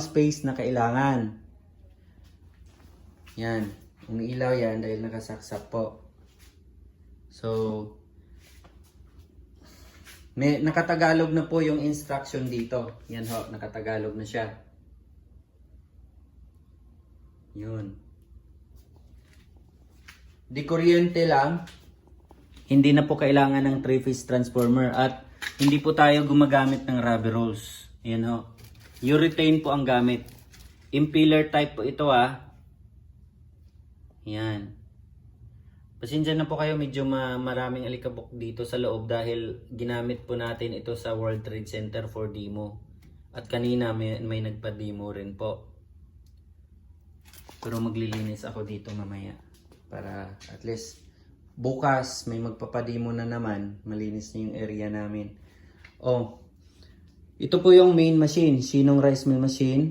space na kailangan. Yan. Umiilaw yan dahil nakasaksak po. So, nakatagalog na po yung instruction dito. Yan ho, nakatagalog na siya. Yun. Di kuryente lang. Hindi na po kailangan ng 3-phase transformer at hindi po tayo gumagamit ng rubber rolls. Yan ho. Urethane po ang gamit. Impeller type po ito Yan. Pasensya na po kayo, medyo maraming alikabok dito sa loob dahil ginamit po natin ito sa World Trade Center for demo. At kanina may nagpa-demo rin po. Pero maglilinis ako dito mamaya para at least bukas may magpapademo na naman, malinis na yung area namin. Oh, ito po yung main machine, Sinong rice mill machine.